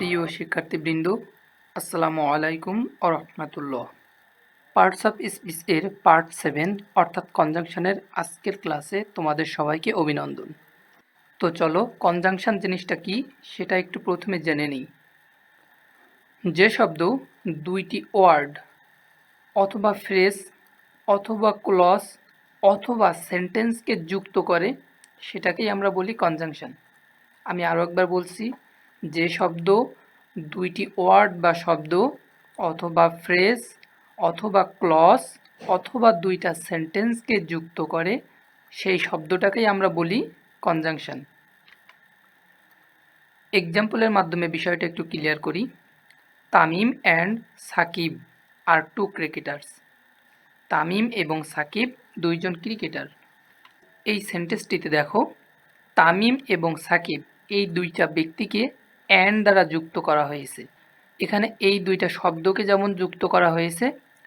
প্রিয় শিক্ষার্থীবৃন্দ, আসসালামু আলাইকুম ও রহমতুল্লাহ। পার্টস অফ স্পিচ এর পার্ট 7 অর্থাৎ কনজাংশনের আজকের ক্লাসে তোমাদের সবাইকে অভিনন্দন। তো চলো কনজাংশন জিনিসটা কি সেটা একটু প্রথমে জেনে নিই। যে শব্দ দুইটি ওয়ার্ড অথবা ফ্রেজ অথবা ক্লজ অথবা সেন্টেন্সকে যুক্ত করে সেটাকেই আমরা বলি কনজাংশন। আমি আরও একবার বলছি, যে শব্দ দুইটি ওয়ার্ড বা শব্দ অথবা ফ্রেজ অথবা ক্লজ অথবা দুইটা সেন্টেন্সকে যুক্ত করে সেই শব্দটাকেই আমরা বলি কনজাংশন। এক্সাম্পলের মাধ্যমে বিষয়টা একটু ক্লিয়ার করি। Tamim and Shakib are two cricketers. Tamim এবং সাকিব দুইজন ক্রিকেটার। এই সেন্টেন্সটিতে দেখো, তামিম এবং সাকিব এই দুইটা ব্যক্তিকে অ্যান্ড দ্বারা যুক্ত করা হয়েছে। এখানে এই দুইটা শব্দকে যেমন যুক্ত করা হয়েছে,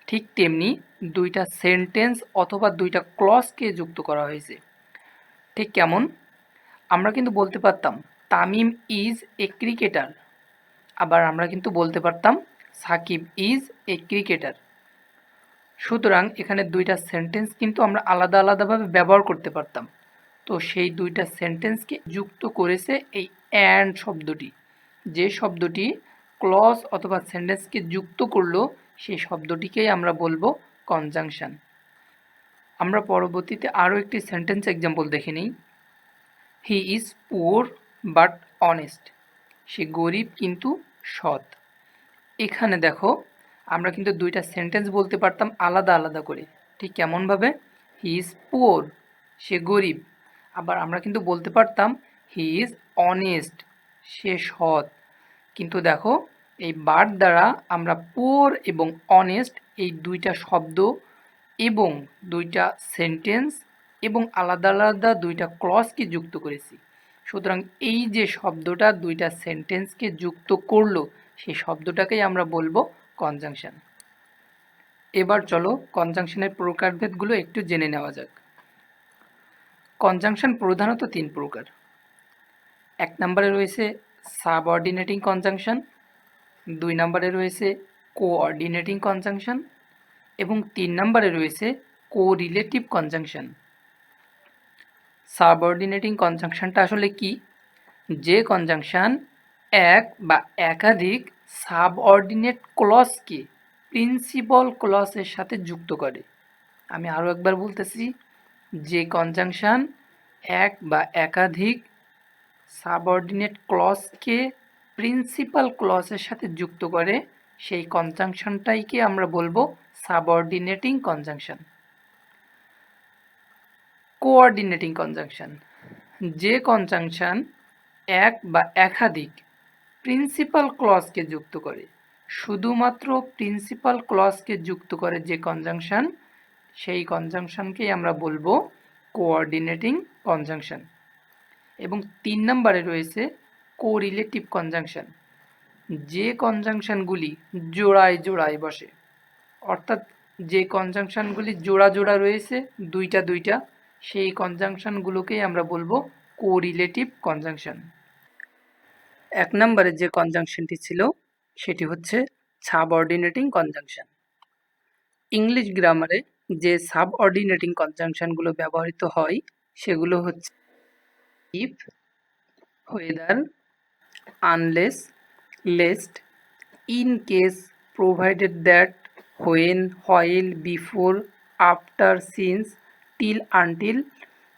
ঠিক তেমনি দুইটা সেন্টেন্স অথবা দুইটা ক্লজকে যুক্ত করা হয়েছে। ঠিক কেমন? আমরা কিন্তু বলতে পারতাম তামিম ইজ এ ক্রিকেটার, আবার আমরা কিন্তু বলতে পারতাম সাকিব ইজ এ ক্রিকেটার। সুতরাং এখানে দুইটা সেন্টেন্স কিন্তু আমরা আলাদা আলাদাভাবে ব্যবহার করতে পারতাম। তো সেই দুইটা সেন্টেন্সকে যুক্ত করেছে এই অ্যান্ড শব্দটি। যে শব্দটি ক্লজ অথবা সেন্টেন্সকে যুক্ত করলো সেই শব্দটিকেই আমরা বলবো কনজাংশন। আমরা পরবর্তীতে আরও একটি সেন্টেন্স এক্সাম্পল দেখে নিই। He is poor but honest. সে গরিব কিন্তু সৎ। এখানে দেখো, আমরা কিন্তু দুইটা সেন্টেন্স বলতে পারতাম আলাদা আলাদা করে। ঠিক কেমনভাবে? হি ইজ পুওর, সে গরিব। আবার আমরা কিন্তু বলতে পারতাম হি ইজ অনেস্ট, সে সৎ। কিন্তু দেখো, এই বাট দ্বারা আমরা পুওর এবং অনেস্ট এই দুইটা শব্দ এবং দুইটা সেন্টেন্স এবং আলাদা আলাদা দুইটা ক্লজকে যুক্ত করেছি। সুতরাং এই যে শব্দটা দুইটা সেন্টেন্সকে যুক্ত করলো সেই শব্দটাকেই আমরা বলবো কনজাংশন। এবার চলো কনজাংশনের প্রকারভেদগুলো একটু জেনে নেওয়া যাক। কনজাংশন প্রধানত তিন প্রকার। এক নম্বরে রয়েছে সাবঅর্ডিনেটিং কনজাংশন, দুই নম্বরে রয়েছে কোঅর্ডিনেটিং কনজাংশন এবং তিন নম্বরে রয়েছে কোরিলেটিভ কনজাংশন। সাবঅর্ডিনেটিং কনজাংশনটা আসলে কি? যে কনজাংশন এক বা একাধিক সাবঅর্ডিনেট ক্লজকে প্রিন্সিপাল ক্লজের সাথে যুক্ত করে। আমি আরও একবার বলতেছি, যে কনজাংশন এক বা একাধিক সাবঅর্ডিনেট ক্লজকে প্রিন্সিপাল ক্লজের সাথে যুক্ত করে সেই কনজাংশনটাইকে আমরা বলবো সাবঅর্ডিনেটিং কনজাংশন। কোঅর্ডিনেটিং কনজাংশন, যে কনজাংশন এক বা একাধিক প্রিন্সিপাল ক্লজকে যুক্ত করে, শুধুমাত্র প্রিন্সিপাল ক্লজকে যুক্ত করে যে কনজাংশন, সেই কনজাংশনকেই আমরা বলবো কোঅর্ডিনেটিং কনজাংশন। এবং তিন নম্বরে রয়েছে কোরিলেটিভ কনজাংশন, যে কনজাংশনগুলি জোড়ায় জোড়ায় বসে, অর্থাৎ যে কনজাংশনগুলি জোড়া জোড়া রয়েছে দুইটা দুইটা, সেই কনজাংশনগুলোকেই আমরা বলবো কোরিলেটিভ কনজাংশন। এক নম্বরে যে কনজাংশনটি ছিল সেটি হচ্ছে সাবঅর্ডিনেটিং কনজাংশন। ইংলিশ গ্রামারে যে সাবঅর্ডিনেটিং কনজাংশনগুলো ব্যবহৃত হয় সেগুলো হচ্ছে if, whether, unless, lest, in case, provided that, when, while, before, after, since, till, until,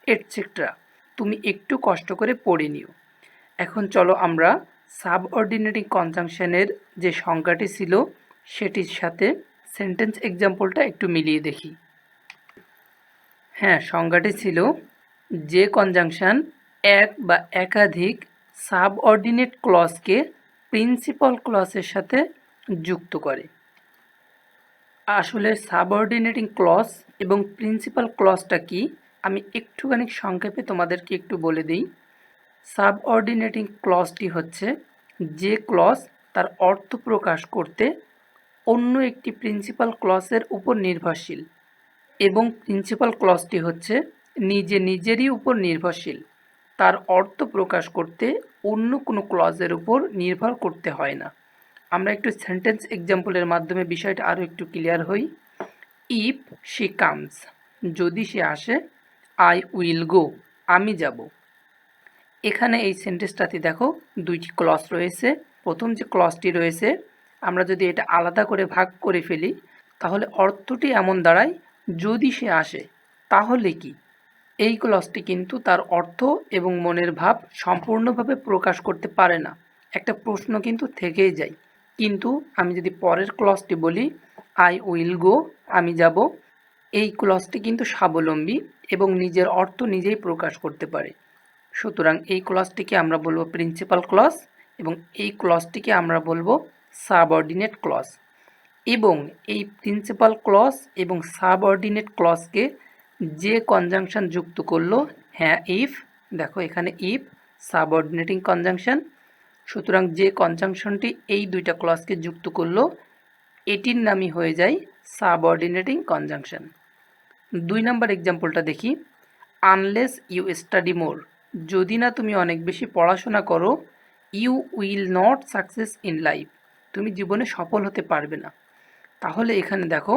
etc. তুমি একটু কষ্ট করে পড়ে নিও। এখন চলো আমরা সাবঅর্ডিনেটিং কনজাংশনের যে সংজ্ঞাটি ছিল সেটির সাথে সেন্টেন্স এক্সাম্পলটা একটু মিলিয়ে দেখি। হ্যাঁ, সংজ্ঞাটি ছিল যে কনজাংশন এক বা একাধিক সাবঅর্ডিনেট ক্লজকে প্রিন্সিপাল ক্লজের সাথে যুক্ত করে। আসলে সাবঅর্ডিনেটিং ক্লজ এবং প্রিন্সিপাল ক্লজটা কি আমি একটুখানি সংক্ষেপে তোমাদেরকে একটু বলে দিই। সাবঅর্ডিনেটিং ক্লজটি হচ্ছে যে ক্লজ তার অর্থ প্রকাশ করতে অন্য একটি প্রিন্সিপাল ক্লজের উপর নির্ভরশীল, এবং প্রিন্সিপাল ক্লজটি হচ্ছে নিজে নিজেরই উপর নির্ভরশীল। তার অর্থ প্রকাশ করতে অন্য কোনো ক্লজের উপর নির্ভর করতে হয় না। আমরা একটু সেন্টেন্স এক্সাম্পলের মাধ্যমে বিষয়টা আরও একটু ক্লিয়ার হই। ইফ শি কামস, যদি সে আসে, আই উইল গো, আমি যাব। এখানে এই সেন্টেন্সটাতে দেখো দুইটি ক্লজ রয়েছে। প্রথম যে ক্লজটি রয়েছে, আমরা যদি এটা আলাদা করে ভাগ করে ফেলি তাহলে অর্থটি এমন দাঁড়ায়, যদি সে আসে তাহলে কি। এই ক্লজটি কিন্তু তার অর্থ এবং মনের ভাব সম্পূর্ণভাবে প্রকাশ করতে পারে না, একটা প্রশ্ন কিন্তু থেকেই যায়। কিন্তু আমি যদি পরের ক্লজটি বলি, আই উইল গো, আমি যাব, এই ক্লজটি কিন্তু স্বাবলম্বী এবং নিজের অর্থ নিজেই প্রকাশ করতে পারে। সুতরাং এই ক্লজটিকে আমরা বলবো প্রিন্সিপাল ক্লজ এবং এই ক্লজটিকে আমরা বলবো সাবঅর্ডিনেট ক্লজ। এবং এই প্রিন্সিপাল ক্লজ এবং সাবঅর্ডিনেট ক্লজকে যে কনজাংশন যুক্ত করলো, হ্যাঁ ইফ, দেখো এখানে ইফ সাবঅর্ডিনেটিং কনজাংশন, সুতরাং যে কনজাংশনটি এই দুইটা ক্লজকে যুক্ত করলো এটির নামই হয়ে যায় সাবঅর্ডিনেটিং কনজাংশন। 2 নম্বর এক্সাম্পলটা দেখি। আনলেস ইউ স্টাডি মোর, যদি না তুমি অনেক বেশি পড়াশোনা করো, you will not success in life, তুমি জীবনে সফল হতে পারবে না। তাহলে এখানে দেখো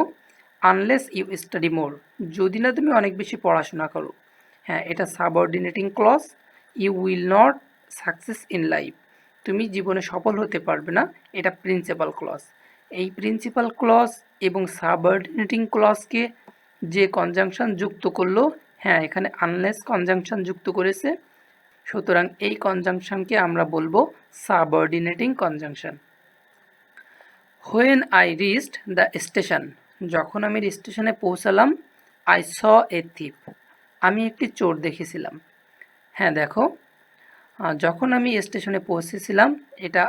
আনলেস ইউ স্টাডি মোর, যদি না তুমি অনেক বেশি পড়াশোনা করো, হ্যাঁ এটা subordinating clause. You will not success in life, তুমি জীবনে সফল হতে পারবে না, এটা প্রিন্সিপাল ক্লজ। এই প্রিন্সিপাল ক্লজ এবং সাবঅর্ডিনেটিং ক্লজকে যে কনজাংশন যুক্ত করলো, হ্যাঁ এখানে আনলেস কনজাংশন যুক্ত করেছে, সুতরাং এই কনজাংশনকে আমরা বলবো subordinating conjunction. When I reached the station, যখন আমি স্টেশনে পৌঁছালাম, আই স এ থিপ, আমি একটি চোর দেখেছিলাম। হ্যাঁ দেখো যখন আমি স্টেশনে পৌঁছেছিলাম এটা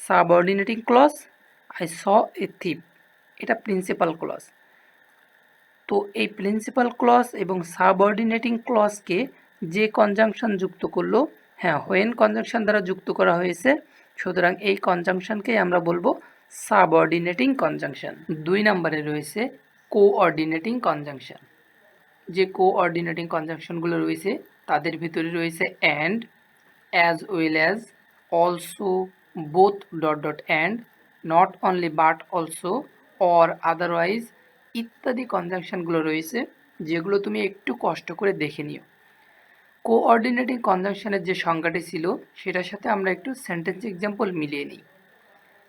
subordinating clause, I saw a thief এটা প্রিন্সিপাল ক্লজ। তো এই প্রিন্সিপাল ক্লজ এবং সাবঅর্ডিনেটিং ক্লজকে যে কনজাংশন যুক্ত করলো, হ্যাঁ হোয়েন কনজাংশন দ্বারা যুক্ত করা হয়েছে, সুতরাং এই কনজাংশনকেই আমরা বলবো সাবঅর্ডিনেটিং কনজাংশন। 2 নম্বরে রয়েছে কোঅর্ডিনেটিং কনজাংশন। যে কোঅর্ডিনেটিং কনজাংশনগুলো রয়েছে তাদের ভিতরে রয়েছে and, as well as, also, both dot dot and, not only but also, or otherwise ইত্যাদি কনজাংশনগুলো রয়েছে, যেগুলো তুমি একটু কষ্ট করে দেখে নিও। কোঅর্ডিনেটিং কনজাংশনের যে সংজ্ঞাটি ছিল সেটার সাথে আমরা একটু সেন্টেন্স এক্সাম্পল মিলিয়ে নিই।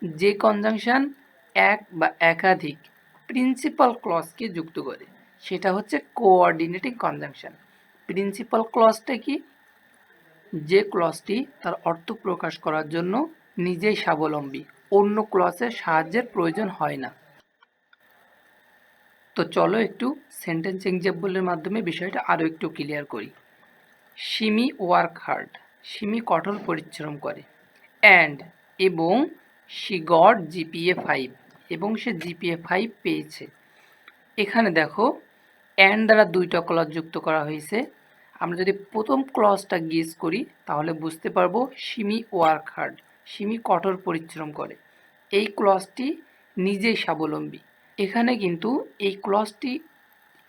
যে কনজাংশন এক বা একাধিক প্রিন্সিপাল ক্লজকে যুক্ত করে সেটা হচ্ছে কোঅর্ডিনেটিং কনজাংশন। প্রিন্সিপাল ক্লজটা কি? যে ক্লজটি তার অর্থ প্রকাশ করার জন্য নিজেই স্বাবলম্বী, অন্য ক্লজের সাহায্যের প্রয়োজন হয় না। তো চলো একটু সেন্টেন্স এক্সাম্পলের মাধ্যমে বিষয়টা আরও একটু ক্লিয়ার করি। সিমি ওয়ার্ক হার্ড, সিমি কঠোর পরিশ্রম করে। অ্যান্ড, এবং শি গট জিপিএ 5, এবং সে জিপিএ 5 পেয়েছে। এখানে দেখো অ্যান্ড দ্বারা দুইটা ক্লজ যুক্ত করা হয়েছে। আমরা যদি প্রথম ক্লজটা গেস করি তাহলে বুঝতে পারবো সিমি ওয়ার্ক হার্ড, সিমি কঠোর পরিশ্রম করে। এই ক্লজটি নিজেই স্বাবলম্বী। এখানে কিন্তু এই ক্লজটি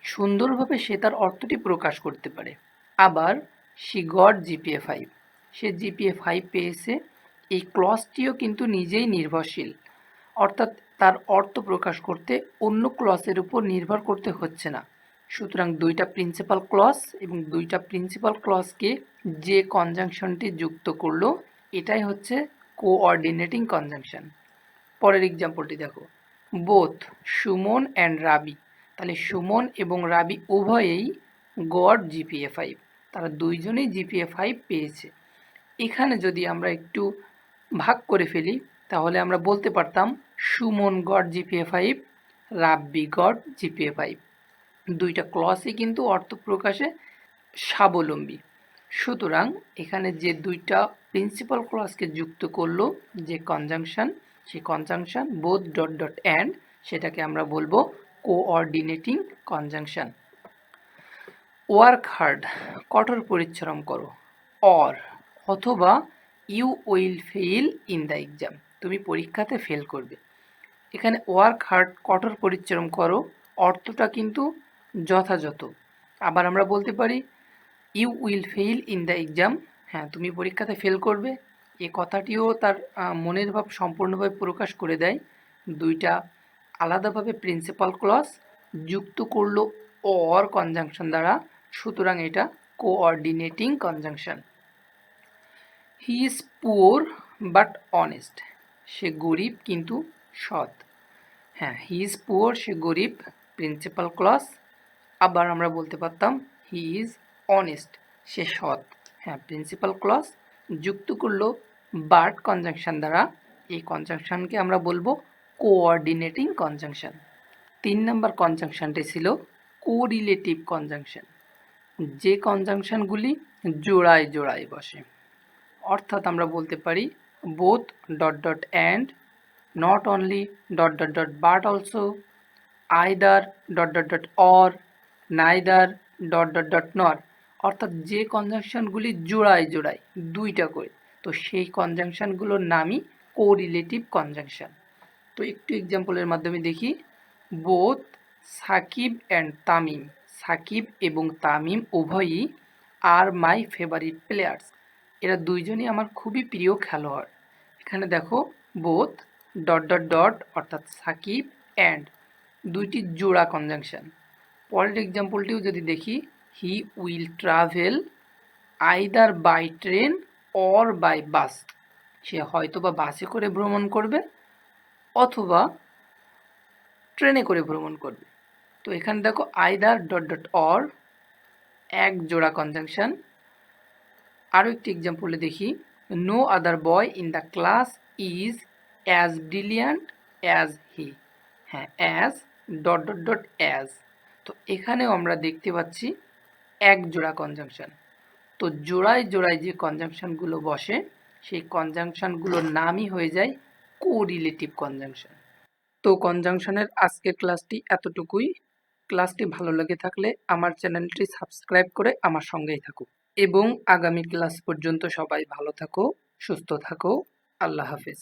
সুন্দরভাবে সে তার অর্থটি প্রকাশ করতে পারে। আবার she got GPA 5, say GPA 5 পেয়েছে, এই ক্লজটিও কিন্তু নিজেই নির্ভরশীল, অর্থাৎ তার অর্থ প্রকাশ করতে অন্য ক্লজের উপর নির্ভর করতে হচ্ছে না। সুতরাং দুইটা প্রিন্সিপাল ক্লজ এবং দুইটা প্রিন্সিপাল ক্লজকে যে কনজাংশনটি যুক্ত করলো এটাই হচ্ছে কোঅর্ডিনেটিং কনজাংশন। পরের এক্সাম্পলটি দেখো, বোথ সুমন অ্যান্ড রাবি, তাহলে সুমন এবং রাবি উভয়েই গট জিপিএ 5, তারা দুইজনেই জিপিএ 5 পেয়েছে। এখানে যদি আমরা একটু ভাগ করে ফেলি তাহলে আমরা বলতে পারতাম সুমন গট জিপিএ 5, রাব্বি গট জিপিএ 5। দুইটা ক্লজই কিন্তু অর্থ প্রকাশে স্বাবলম্বী। সুতরাং এখানে যে দুইটা প্রিন্সিপাল ক্লজকে যুক্ত করলো যে কনজাংশন, সেই conjunction both dot dot and, সেটাকে আমরা বলবো কোঅর্ডিনেটিং কনজাংশন। ওয়ার্ক হার্ড, কঠোর পরিশ্রম করো। অর, অথবা you will fail in the exam, তুমি পরীক্ষাতে ফেল করবে। এখানে ওয়ার্ক হার্ড, কঠোর পরিশ্রম করো, অর্থটা কিন্তু যথাযথ। আবার আমরা বলতে পারি you will fail in the exam, হ্যাঁ, তুমি পরীক্ষাতে ফেল করবে, এ কথাটিও তার মনের ভাব সম্পূর্ণভাবে প্রকাশ করে দেয়। দুইটা আলাদাভাবে প্রিন্সিপাল ক্লজ যুক্ত করলো অর কনজাংশন দ্বারা, সুতরাং এটা coordinating conjunction. He is poor but honest, সে গরিব কিন্তু সৎ। হ্যাঁ, হি ইজ পুওর, সে গরিব, প্রিন্সিপাল ক্লজ। আবার আমরা বলতে পারতাম হি ইজ অনেস্ট, সে সৎ। হ্যাঁ, প্রিন্সিপাল ক্লজ যুক্ত করলো বাট কনজাংশন দ্বারা, এই কনজাংশনকে আমরা বলবো কোঅর্ডিনেটিং কনজাংশন। 3 নম্বর কনজাংশনটি ছিল কোরিলেটিভ কনজাংশন, যে কনজাংশনগুলি জোড়ায় জোড়ায় বসে। অর্থাৎ আমরা বলতে পারি both dot dot and, not only dot dot dot but also, either dot dot dot or, neither dot dot dot নর। অর্থাৎ যে কনজাংশনগুলি জোড়ায় জোড়ায় দুইটা করে, তো সেই কনজাংশনগুলোর নামই কোরিলেটিভ কনজাংশন। তো একটু এক্সাম্পলের মাধ্যমে দেখি। বোথ সাকিব অ্যান্ড তামিম, সাকিব এবং তামিম উভয়ই আর মাই ফেভারিট প্লেয়ার্স, এরা দুইজনই আমার খুবই প্রিয় খেলোয়াড়। এখানে দেখো বোথ ডট ডট ডট অর্থাৎ সাকিব অ্যান্ড, দুইটি জোড়া কনজাংশন। পরের এক্সাম্পলটিও যদি দেখি, he will travel either by train or by bus, সে হয়তো বা বাসে করে ভ্রমণ করবে অথবা ট্রেনে করে ভ্রমণ করবে। তো এখানে দেখো আইদার ডট ডট অর, এক জোড়া কনজাংশন। আরও একটি এক্সাম্পলে দেখি, no other boy in the class is as brilliant as he. হ্যাঁ, as dot dot dot as. তো এখানেও আমরা দেখতে পাচ্ছি এক জোড়া কনজাংশন। তো জোড়ায় জোড়ায় যে কনজাংশনগুলো বসে, সেই কনজাংশনগুলোর নামই হয়ে যায় কোরিলেটিভ কনজাংশন। তো কনজাংশনের আজকের ক্লাসটি এতটুকুই। ক্লাসটি ভালো লেগে থাকলে আমার চ্যানেলটি সাবস্ক্রাইব করে আমার সঙ্গেই থাকো এবং আগামী ক্লাস পর্যন্ত সবাই ভালো থাকো, সুস্থ থাকো। আল্লাহ হাফেজ।